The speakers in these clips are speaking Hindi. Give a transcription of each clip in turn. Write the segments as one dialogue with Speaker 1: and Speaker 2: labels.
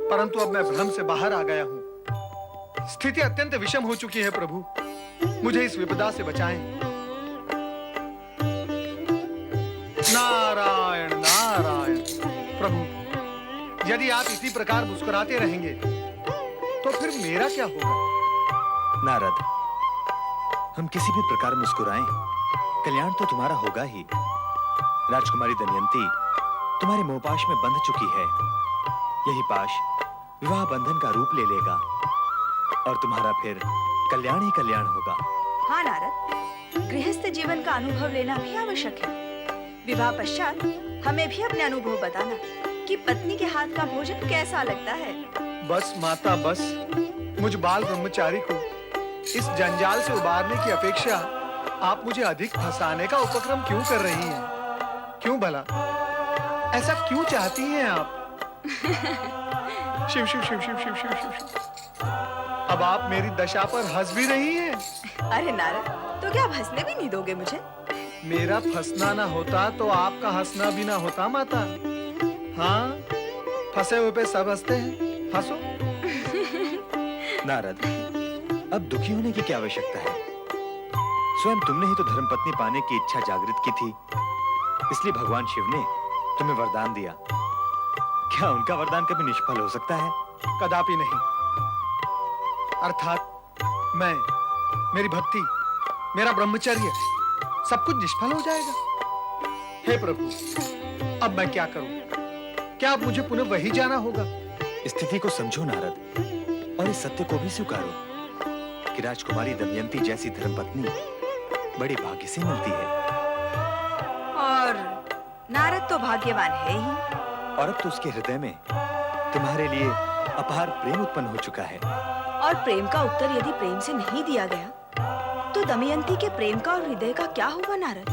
Speaker 1: परंतु अब मैं भ्रम से बाहर आ गया हूं। स्थिति अत्यंत विषम हो चुकी है प्रभु, मुझे इस विपदा से बचाएं। नारायण नारायण। प्रभु, यदि आप इसी प्रकार मुस्कुराते रहेंगे तो फिर मेरा क्या होगा?
Speaker 2: नारद, हम किसी भी प्रकार मुस्कुराएं, कल्याण तो तुम्हारा होगा ही। राजकुमारी दमयंती तुम्हारे मोहपाश में बंध चुकी है। यही पाश विवाह बंधन का रूप ले लेगा और तुम्हारा फिर कल्याण ही कल्याण होगा।
Speaker 3: हाँ नारद, गृहस्थ जीवन का अनुभव लेना भी आवश्यक है। विवाह पश्चात हमें भी अपने अनुभव बताना कि पत्नी के हाथ का भोजन कैसा लगता है।
Speaker 1: बस माता बस, मुझ बाल ब्रह्मचारी को इस जंजाल से उबारने की अपेक्षा आप मुझे अधिक फंसाने का उपक्रम क्यों कर रही हैं? क्यों भला? ऐसा क्यों चाहती हैं आप? शिव शिव शिव शिव शिव शिव शिव शिव। अब आप मेरी दशा पर हंस भी रही हैं।
Speaker 3: अरे नारद, तो क्या आप हंसने भी नहीं दोगे मुझे?
Speaker 1: मेरा फंसना ना होता तो आपका हंसना भी ना होता माता। हाँ, फंसे हुए पे सब हंसते हैं, हंसो।
Speaker 2: नारद, अब दुखी होने की क्या आवश्यकता है? स्वयं तुमने ही तो धर्मपत्नी पाने की इच्छा जागृत की थी, इसलिए भगवान शिव ने तुम्हें वरदान दिया। क्या उनका वरदान कभी निष्फल हो सकता है?
Speaker 1: कदापि नहीं। अर्थात मैं, मेरी भक्ति, मेरा ब्रह्मचर्य सब कुछ निष्फल हो जाएगा। हे प्रभु, अब मैं क्या करूं? क्या अब मुझे पुनः वही जाना होगा?
Speaker 2: स्थिति को समझो नारद, और इस सत्य को भी स्वीकारो कि राजकुमारी दमयंती जैसी धर्मपत्नी बड़े भाग्य से मिलती है।
Speaker 3: और नारद तो भाग्यवान है ही।
Speaker 2: और अब तो उसके हृदय में तुम्हारे लिए अपार प्रेम उत्पन्न हो चुका है।
Speaker 3: और प्रेम का उत्तर यदि प्रेम से नहीं दिया गया तो दमयंती के प्रेम का और हृदय का क्या होगा नारद?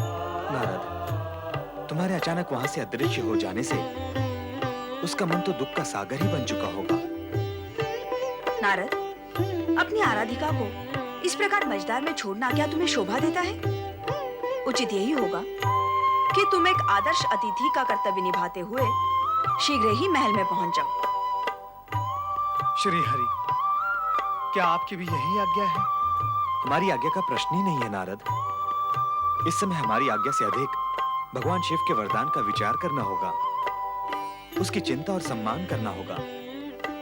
Speaker 2: नारद, तुम्हारे अचानक वहां से अदृश्य हो जाने से उसका मन तो दुख का सागर ही बन चुका होगा।
Speaker 3: नारद, अपनी आराधिका को इस प्रकार मझधार में छोड़ना क्या तुम्हें शोभा देता है? उचित यही होगा कि तुम एक आदर्श अतिथि का कर्तव्य निभाते हुए शीघ्र ही महल में पहुंच जाओ।
Speaker 1: श्री हरि, क्या आपकी भी यही आज्ञा है?
Speaker 2: हमारी आज्ञा का प्रश्न ही नहीं है नारद। इस समय हमारी आज्ञा से अधिक भगवान शिव के वरदान का विचार करना होगा, उसकी चिंता और सम्मान करना होगा।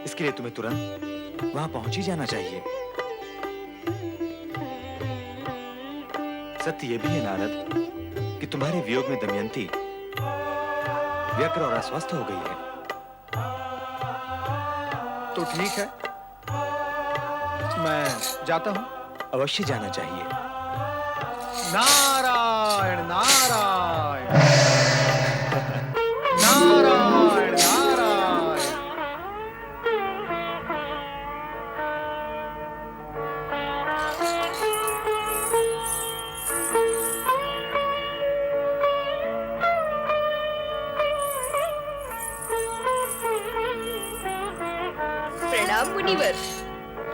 Speaker 2: इसके लिए तुम्हें तुरंत वहां पहुंच ही जाना चाहिए। सत्य यह भी है नारद कि तुम्हारे वियोग में दमयंती व्यग्र और अस्वस्थ हो गई है।
Speaker 1: तो ठीक है, मैं जाता हूं।
Speaker 2: अवश्य जाना चाहिए।
Speaker 1: नारायण नारायण नारायण नारायण।
Speaker 4: प्रणाम मुनिवर।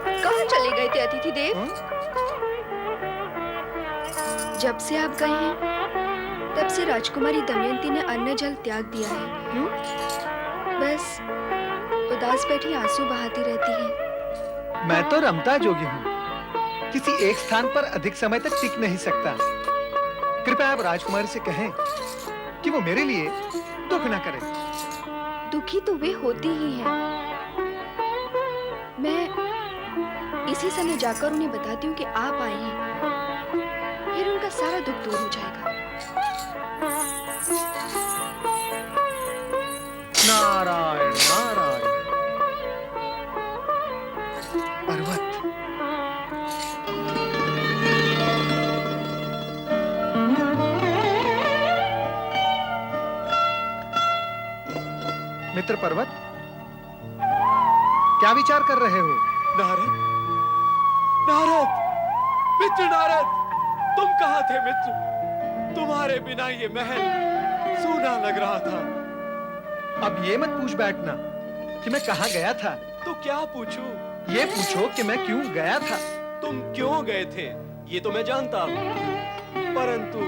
Speaker 4: कहाँ चले गए थे अतिथि देव? जब से आप गए हैं तब से राजकुमारी दमयंती ने अन्न जल त्याग दिया है।
Speaker 1: क्यों?
Speaker 4: बस उदास बैठी आंसू बहाती रहती है।
Speaker 1: मैं तो रमता जोगी हूँ, किसी एक स्थान पर अधिक समय तक टिक नहीं सकता। कृपया आप राजकुमारी से कहें कि वो मेरे लिए दुख न करे।
Speaker 4: दुखी तो वे होती ही हैं। मैं इसी समय जाकर उन्हें बताती हूँ कि आप आए हैं, फिर उनका सारा दुख दूर हो जाएगा।
Speaker 1: नारायण नारायण। पर्वत, मित्र पर्वत, क्या विचार कर रहे हो?
Speaker 5: नारद, नारद, मित्र नारद, तुम कहाँ थे मित्र? तुम्हारे बिना ये महल सूना लग रहा था।
Speaker 1: अब ये मत पूछ बैठना कि मैं कहाँ गया था।
Speaker 5: तो क्या पूछूं?
Speaker 1: ये पूछो कि मैं क्यों गया था।
Speaker 5: तुम क्यों गए थे ये तो मैं जानता हूँ, परंतु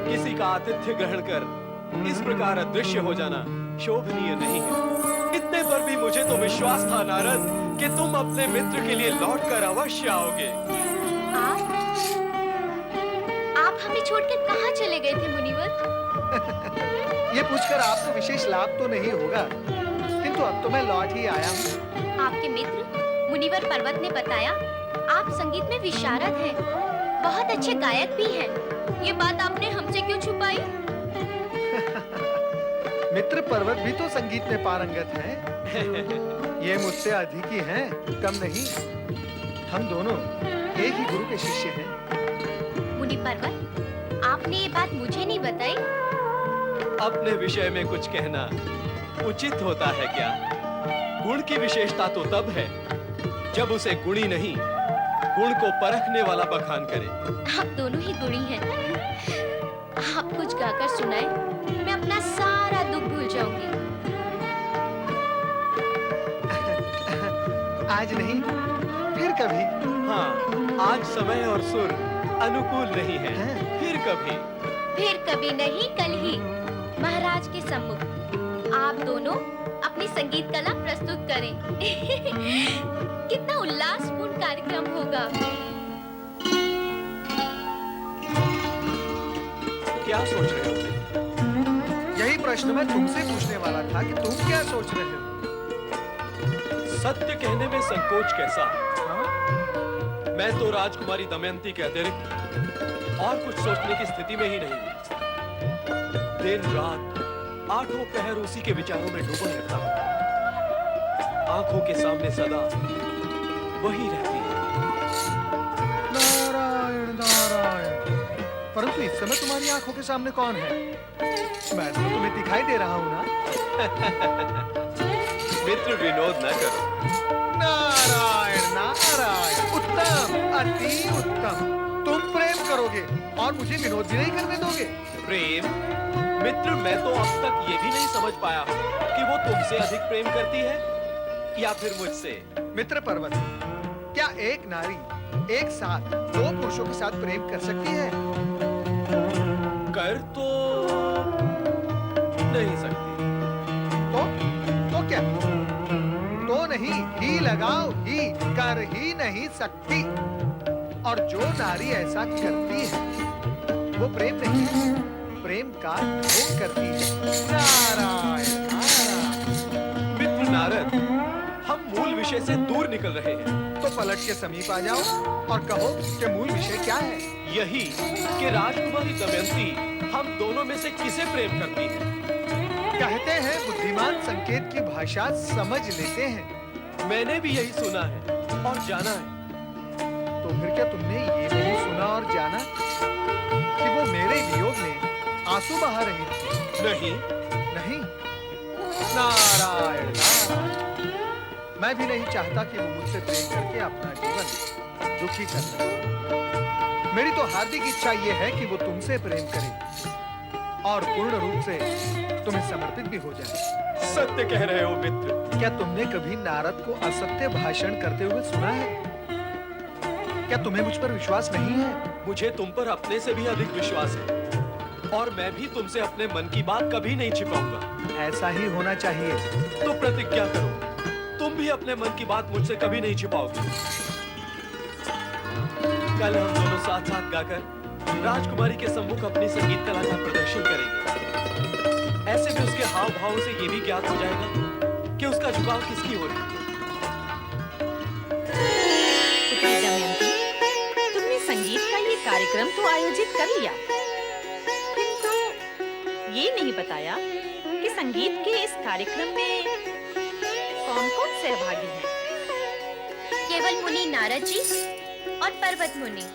Speaker 5: किसी का आतिथ्य ग्रहण कर इस प्रकार अदृश्य हो जाना शोभनीय नहीं है। इतने पर भी मुझे तो विश्वास था नारद कि तुम अपने मित्र के लिए लौटकर अवश्य आओगे।
Speaker 4: आप हमें छोड़कर कहाँ चले गए थे मुनिवर?
Speaker 1: ये पूछकर आपको विशेष लाभ तो नहीं होगा, किंतु अब तो मैं लौट ही आया हूँ।
Speaker 4: आपके मित्र मुनिवर पर्वत ने बताया आप संगीत में विशारद हैं, बहुत अच्छे गायक भी हैं। ये बात आपने हमसे क्यों छुपाई?
Speaker 1: मित्र पर्वत भी तो संगीत में पारंगत हैं। ये मुझसे अधिक ही हैं, कम नहीं। हम दोनों एक ही गुरु के शिष्य हैं।
Speaker 4: मुनि पर्वत, आपने ये बात मुझे नहीं बताई?
Speaker 5: अपने विषय में कुछ कहना उचित होता है क्या? गुण की विशेषता तो तब है जब उसे गुणी नहीं, गुण को परखने वाला बखान करे।
Speaker 4: आप दोनों ही गुणी हैं। आप कुछ गाकर सुनाए, मैं अपना सारा दुख भूल जाऊंगी।
Speaker 1: आज नहीं, फिर कभी।
Speaker 5: हाँ, आज समय और सुर अनुकूल नहीं है, फिर कभी।
Speaker 4: फिर कभी नहीं, कल ही महाराज के सम्मुख आप दोनों अपनी संगीत कला प्रस्तुत करें। कितना उल्लासपूर्ण कार्यक्रम होगा।
Speaker 5: क्या सोच रहे हो?
Speaker 1: यही प्रश्न मैं तुमसे पूछने वाला था कि तुम क्या सोच रहे हो?
Speaker 5: सत्य कहने में संकोच कैसा?
Speaker 1: हाँ?
Speaker 5: मैं तो राजकुमारी दमयंती के अतिरिक्त और कुछ सोचने की स्थिति में ही नहीं हूँ। दिन रात आठों पहर उसी के विचारों में डूबा रहता हूँ। आंखों के सामने सदा वही रहती है।
Speaker 1: नारायण नारायण। परंतु इस समय तुम्हारी आंखों के सामने कौन है? मैं तो तुम्हें दिखाई दे रहा हूँ ना।
Speaker 5: मित्र, विनोद न करो।
Speaker 1: नारायण नारायण, उत्तम, अति उत्तम। तुम प्रेम करोगे और मुझे विनोद भी नहीं करने दोगे?
Speaker 5: प्रेम? मित्र, मैं तो अब तक ये भी नहीं समझ पाया हूँ कि वो तुमसे अधिक प्रेम करती है या फिर मुझसे।
Speaker 1: मित्र पर्वत, क्या एक नारी एक साथ दो पुरुषों के साथ प्रेम कर सकती है?
Speaker 5: कर तो नहीं सकती।
Speaker 1: तो क्या? तो नहीं, ही लगाओ, ही कर ही नहीं सकती। और जो नारी ऐसा करती है वो प्रेम नहीं है, प्रेम का ढोंग करती है। नारायण नारायण।
Speaker 5: मित्र नारद, हम मूल विषय से दूर निकल रहे हैं।
Speaker 1: तो पलट के समीप आ जाओ और कहो कि मूल विषय क्या है?
Speaker 5: यही कि राजकुमारी दमयंती हम दोनों में से किसे प्रेम करती है।
Speaker 1: कहते हैं बुद्धिमान संकेत की भाषा समझ लेते हैं।
Speaker 5: मैंने भी यही सुना है और जाना है।
Speaker 1: तो फिर क्या तुमने ये नहीं सुना और जाना कि वो मेरे वियोग में आंसू बहा रही थी?
Speaker 5: नहीं।
Speaker 1: नहीं? नारायण नारायण। मैं भी नहीं चाहता कि वो मुझसे प्रेम करके अपना जीवन दुखी कर ले। मेरी तो हार्दिक इच्छा ये है कि वो तुमसे प्रेम करे और पूर्ण रूप से तुम्हें समर्पित भी हो जाए।
Speaker 5: सत्य कह रहे हो मित्र।
Speaker 1: क्या तुमने कभी नारद को असत्य भाषण करते हुए सुना है? क्या तुम्हें मुझ पर विश्वास नहीं है?
Speaker 5: मुझे तुम पर अपने से भी अधिक विश्वास है और मैं भी तुमसे अपने मन की बात कभी नहीं छिपाऊंगा।
Speaker 1: ऐसा ही होना चाहिए।
Speaker 5: तो प्रतिज्ञा करो, तुम भी अपने मन की बात मुझसे कभी नहीं छिपाओगे। कल हम दोनों साथ साथ गाकर राजकुमारी के सम्मुख अपनी संगीत कला का प्रदर्शन करेंगे। ऐसे भी उसके हाव भाव से ये भी ज्ञात हो जाएगा कि उसका झुकाव किसकी ओर है।
Speaker 6: पुत्री दमयंती, तुमने संगीत का ये कार्यक्रम तो आयोजित कर लिया, किंतु ये नहीं बताया कि संगीत के इस कार्यक्रम में कौन-कौन सहभागी हैं?
Speaker 4: केवल मुनि नारद जी और पर्वत मुनि।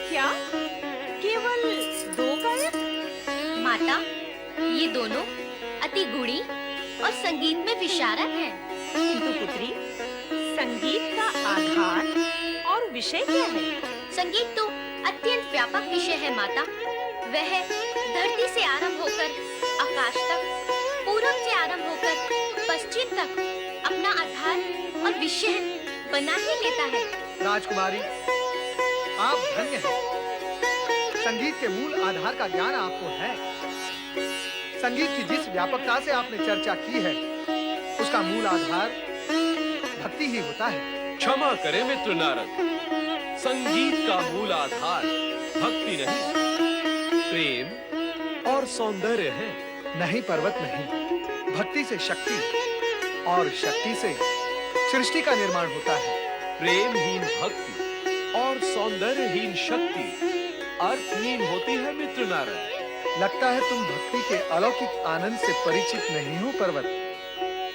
Speaker 6: क्या केवल 2 गायक?
Speaker 4: माता, ये दोनों अति गुणी और संगीत में विशारद हैं।
Speaker 6: किंतु पुत्री, संगीत का आधार और विषय क्या है?
Speaker 4: संगीत तो अत्यंत व्यापक विषय है माता। वह धरती से आरंभ होकर आकाश तक, पूरब से आरंभ होकर पश्चिम तक अपना आधार और विषय बना ही लेता है।
Speaker 1: राजकुमारी, आप धन्य हैं। संगीत के मूल आधार का ज्ञान आपको है। संगीत की जिस व्यापकता से आपने चर्चा की है उसका मूल आधार भक्ति ही होता है।
Speaker 5: क्षमा करें मित्र नारद, संगीत का मूल आधार भक्ति नहीं, प्रेम और सौंदर्य है।
Speaker 1: नहीं पर्वत नहीं, भक्ति से शक्ति और शक्ति से सृष्टि का निर्माण होता है।
Speaker 5: प्रेमहीन भक्ति और सौंदर्यहीन शक्ति अर्थहीन होती है मित्र नारद।
Speaker 1: लगता है तुम भक्ति के अलौकिक आनंद से परिचित नहीं हो पर्वत।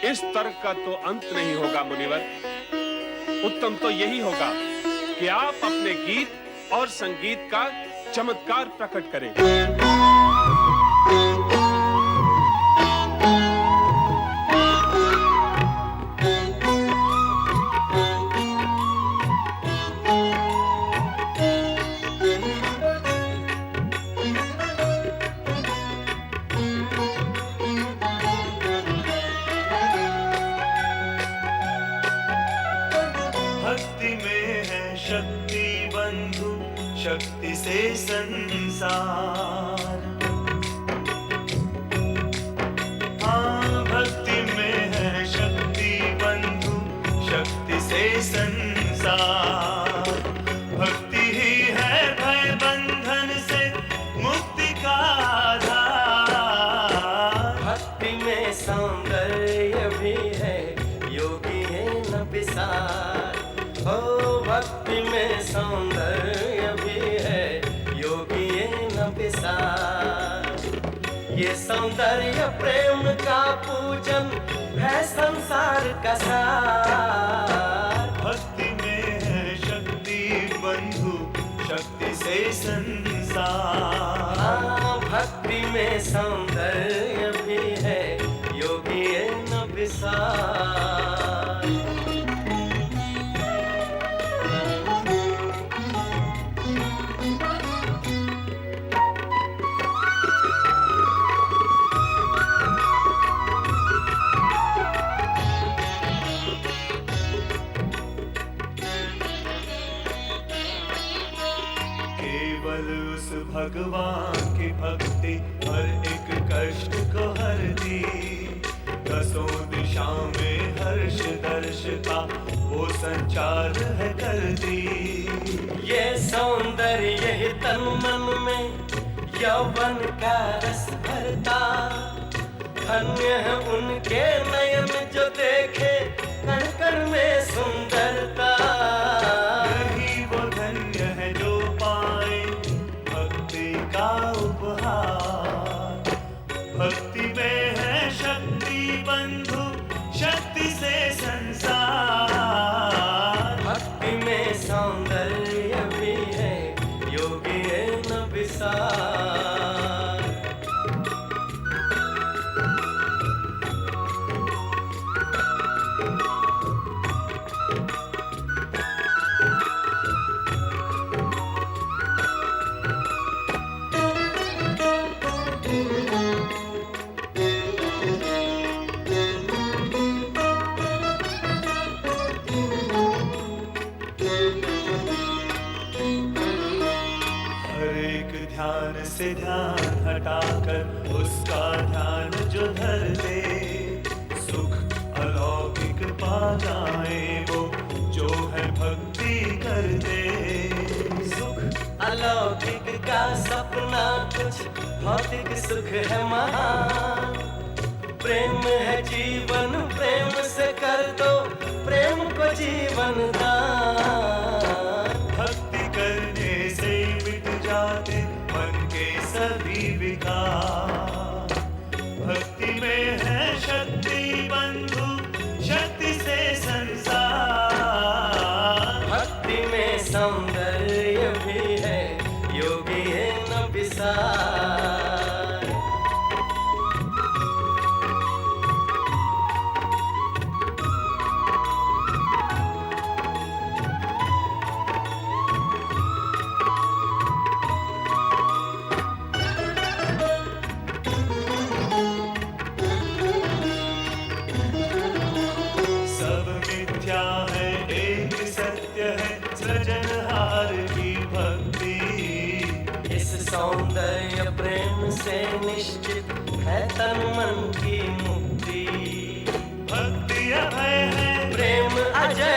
Speaker 7: इस तर्क का तो अंत नहीं होगा मुनिवर। उत्तम तो यही होगा कि आप अपने गीत और संगीत का चमत्कार प्रकट करें।
Speaker 8: भक्ति में है शक्ति बंधु, शक्ति से संसार। हाँ, भक्ति में है शक्ति बंधु, शक्ति से संसार। भक्ति ही है भय बंधन से मुक्ति का आधार।
Speaker 9: भक्ति में सौंदर्य भी है, योगी है न विसार। ओ भक्ति में सौंदर्य भी है, योगी है न विसार। ये सौंदर्य प्रेम का पूजन है संसार का सार।
Speaker 8: भक्ति में है शक्ति बंधु, शक्ति से संसार।
Speaker 9: हाँ, भक्ति में सौंदर्य भी है, योगी है न विसार।
Speaker 8: केवल उस भगवान की भक्ति हर एक कष्ट को हरती। दसों दिशा में हर्ष दर्श का वो संचार है करती।
Speaker 9: ये सौंदर्य ही तन मन में यौवन का रस भरता। धन्य है उनके नयन जो देखे कण कण में सुंदरता।
Speaker 8: यही वो धन्य है जो पाए भक्ति का उपहार। भक्ति में है शक्ति बंधु, शक्ति से संसार।
Speaker 9: भक्ति में सौंदर्य भी है, योगी है न विसार।
Speaker 8: हर एक ध्यान से ध्यान हटाकर उसका ध्यान जो धर दे, सुख अलौकिक पा जाए वो जो है भक्ति कर दे।
Speaker 9: सुख अलौकिक का सपना कुछ भौतिक सुख है महान। प्रेम है जीवन, प्रेम से कर दो प्रेम को जीवन दान।
Speaker 8: भक्ति करने से मिट जाते मन के सभी विकार। भक्ति में है शक्ति बंधु, शक्ति से संसार।
Speaker 9: भक्ति में सौंदर्य भी है, योगी है न विसार।
Speaker 8: सब मिथ्या है, एक सत्य है, सृजनहार की भक्ति।
Speaker 9: इस सौंदर्य प्रेम से निश्चित है तन मन की मुक्ति।
Speaker 8: भक्ति
Speaker 9: जय